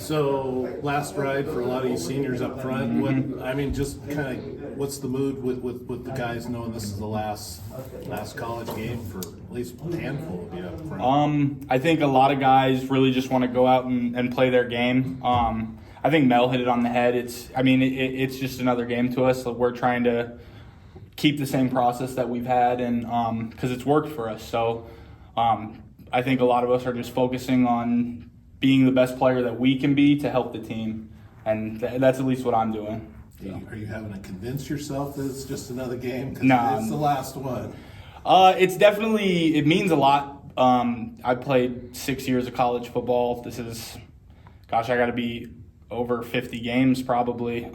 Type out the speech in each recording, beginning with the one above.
So last ride for a lot of you seniors up front. What's the mood with the guys knowing this is the last college game for at least a handful of you up front? I think a lot of guys really just want to go out and play their game. I think Mel hit it on the head. It's just another game to us. So we're trying to keep the same process that we've had, and because it's worked for us. So I think a lot of us are just focusing on being the best player that we can be to help the team, and that's at least what I'm doing. So. Are you having to convince yourself that it's just another game? No, it's the last one. It means a lot. I played 6 years of college football. I got to be over 50 games probably.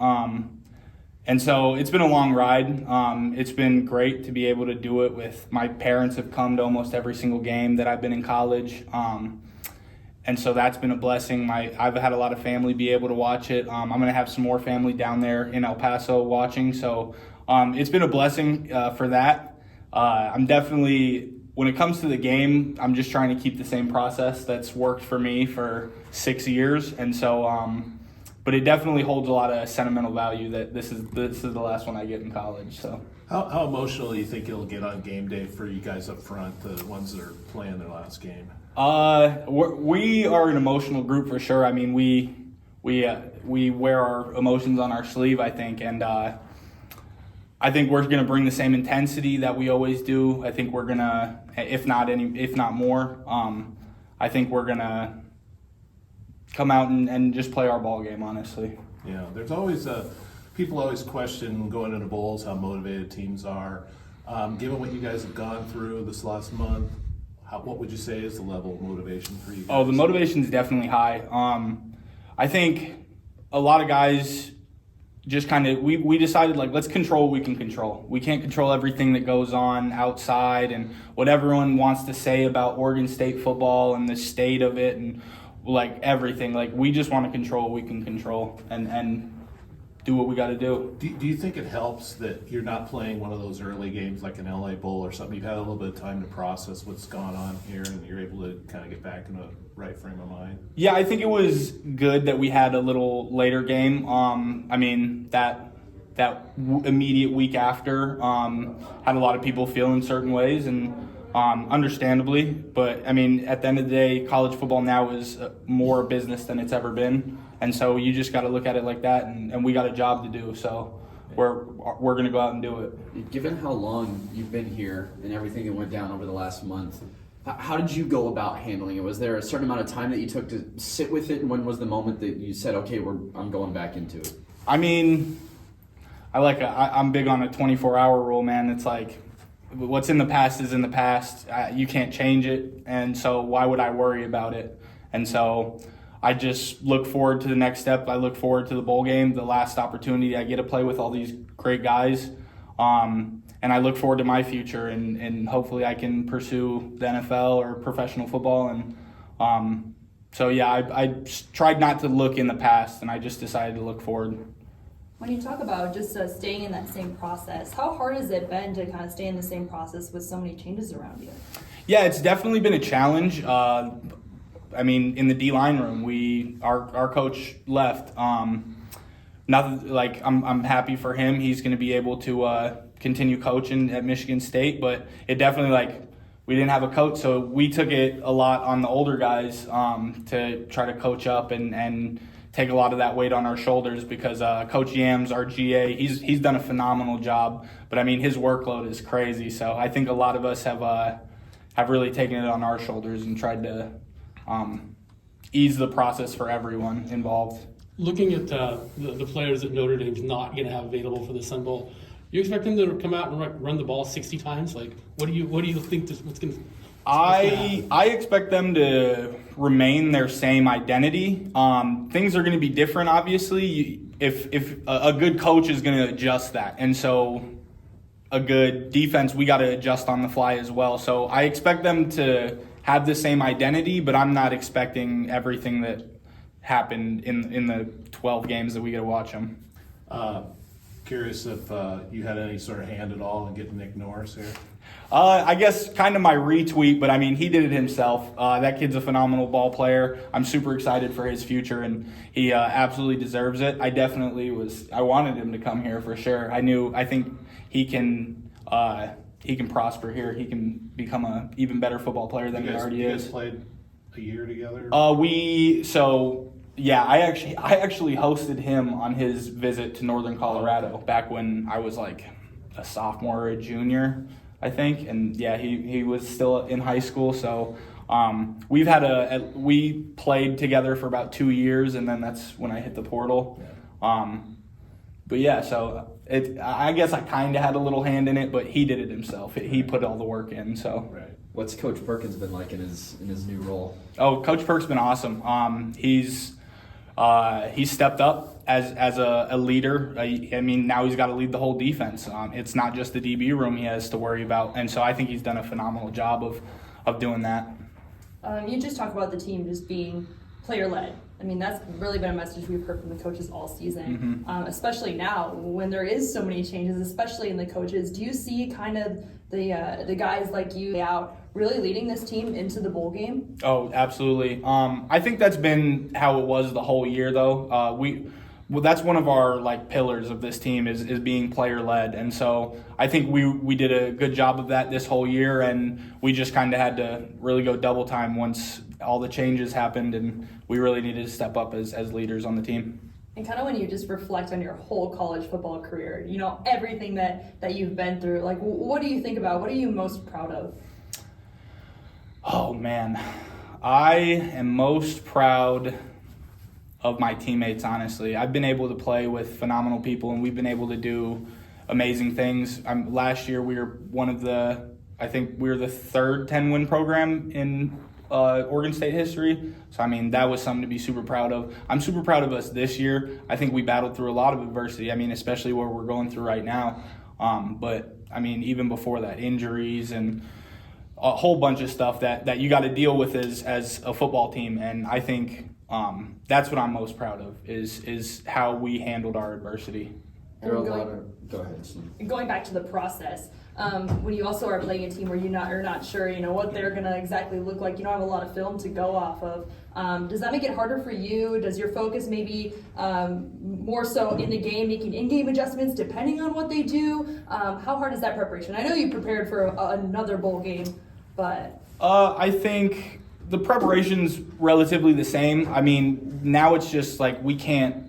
And so it's been a long ride. It's been great to be able to do it with my parents have come to almost every single game that I've been in college. And so that's been a blessing. I've had a lot of family be able to watch it. I'm going to have some more family down there in El Paso watching. So it's been a blessing for that. I'm definitely, when it comes to the game, I'm just trying to keep the same process that's worked for me for 6 years. And so, but it definitely holds a lot of sentimental value that this is the last one I get in college. So how emotional do you think it'll get on game day for you guys up front, the ones that are playing their last game? We are an emotional group for sure. I mean, we wear our emotions on our sleeve, I think, and I think we're going to bring the same intensity that we always do. I think we're going to, if not more, I think we're going to come out and just play our ball game, honestly. Yeah, there's always people always question going into bowls how motivated teams are. Given what you guys have gone through this last month, what would you say is the level of motivation for you guys? Oh, the motivation is definitely high. I think a lot of guys just kind of, we decided, like, let's control what we can control. We can't control everything that goes on outside and what everyone wants to say about Oregon State football and the state of it and, like, everything. Like, we just want to control what we can control and do what we got to do. Do you think it helps that you're not playing one of those early games like an LA Bowl or something? You've had a little bit of time to process what's gone on here and you're able to kind of get back in a right frame of mind? Yeah, I think it was good that we had a little later game. That immediate week after had a lot of people feeling certain ways, and understandably. But, I mean, at the end of the day, college football now is more business than it's ever been. And so you just got to look at it like that, and we got a job to do. So we're going to go out and do it. Given how long you've been here and everything that went down over the last month, how did you go about handling it? Was there a certain amount of time that you took to sit with it, and when was the moment that you said, okay, I'm going back into it? I mean, I'm big on a 24-hour rule, man. It's like, what's in the past is in the past. You can't change it, and so why would I worry about it? And so I just look forward to the next step. I look forward to the bowl game, the last opportunity I get to play with all these great guys. And I look forward to my future, and hopefully I can pursue the NFL or professional football. And I tried not to look in the past, and I just decided to look forward. When you talk about just staying in that same process, how hard has it been to kind of stay in the same process with so many changes around you? Yeah, it's definitely been a challenge. In the D-line room, our coach left. Nothing like I'm happy for him. He's going to be able to continue coaching at Michigan State, but it definitely, we didn't have a coach, so we took it a lot on the older guys to try to coach up and take a lot of that weight on our shoulders, because Coach Yams, our GA, he's done a phenomenal job, but I mean his workload is crazy. So I think a lot of us have really taken it on our shoulders and tried to ease the process for everyone involved. Looking at the players that Notre Dame's not going to have available for the Sun Bowl, you expect them to come out and run the ball 60 times? Like, what do you think what's going to? I expect them to remain their same identity. Things are going to be different, obviously. If a good coach is going to adjust that, and so a good defense, we got to adjust on the fly as well. So I expect them to have the same identity, but I'm not expecting everything that happened in the 12 games that we get to watch them. curious if you had any sort of hand at all in getting Nick Norris here. I guess kind of my retweet, but I mean, he did it himself. That kid's a phenomenal ball player. I'm super excited for his future, and he absolutely deserves it. I wanted him to come here for sure. I think he can prosper here. He can become an even better football player than he already you is. guys played a year together? I actually hosted him on his visit to Northern Colorado back when I was like a sophomore or a junior, I think, and yeah, he was still in high school. So we played together for about 2 years, and then that's when I hit the portal. But yeah, so I guess I kind of had a little hand in it, but he did it himself. He put all the work in. So. Right. What's Coach Perkins been like in his new role? Oh, Coach Perk's been awesome. He's stepped up as a leader. I mean, now he's got to lead the whole defense. It's not just the DB room he has to worry about, and so I think he's done a phenomenal job of doing that. You just talked about the team just being player-led. I mean, that's really been a message we've heard from the coaches all season, especially now when there is so many changes, especially in the coaches. Do you see kind of the guys like you out really leading this team into the bowl game? Oh, absolutely. I think that's been how it was the whole year, though. That's one of our pillars of this team is being player led, and so I think we did a good job of that this whole year, and we just kind of had to really go double time once all the changes happened, and we really needed to step up as leaders on the team. And kind of when you just reflect on your whole college football career, everything that you've been through, what do you think about? What are you most proud of? Oh man, I am most proud of my teammates, honestly. I've been able to play with phenomenal people, and we've been able to do amazing things. Last year we were I think we were the third 10-win program in Oregon State history. So, I mean, that was something to be super proud of. I'm super proud of us this year. I think we battled through a lot of adversity, especially what we're going through right now. But, even before that, injuries and a whole bunch of stuff that you got to deal with as a football team. And I think that's what I'm most proud of is how we handled our adversity. There are a lot of. Go ahead, Steve. Going back to the process, when you also are playing a team where you're not sure, what they're gonna exactly look like, you don't have a lot of film to go off of. Does that make it harder for you? Does your focus maybe more so in the game, making in-game adjustments depending on what they do? How hard is that preparation? I know you prepared for another bowl game, but I think the preparation's relatively the same. Now it's just we can't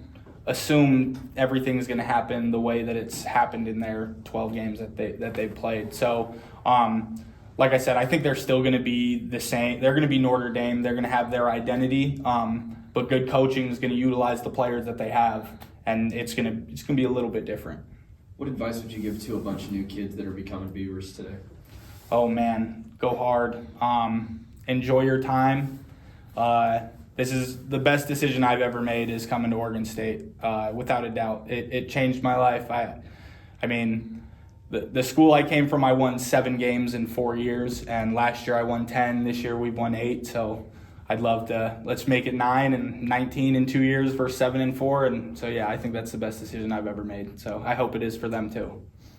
assume everything's going to happen the way that it's happened in their 12 games that they've played. So, like I said, I think they're still going to be the same. They're going to be Notre Dame. They're going to have their identity, but good coaching is going to utilize the players that they have, and it's going to be a little bit different. What advice would you give to a bunch of new kids that are becoming Beavers today? Oh man, go hard. Enjoy your time. This is the best decision I've ever made is coming to Oregon State, without a doubt. It changed my life. The school I came from, I won 7 games in 4 years, and last year I won 10. This year we've won 8, so I'd love let's make it 9 and 19 in 2 years versus 7 and 4. And so, yeah, I think that's the best decision I've ever made. So I hope it is for them too.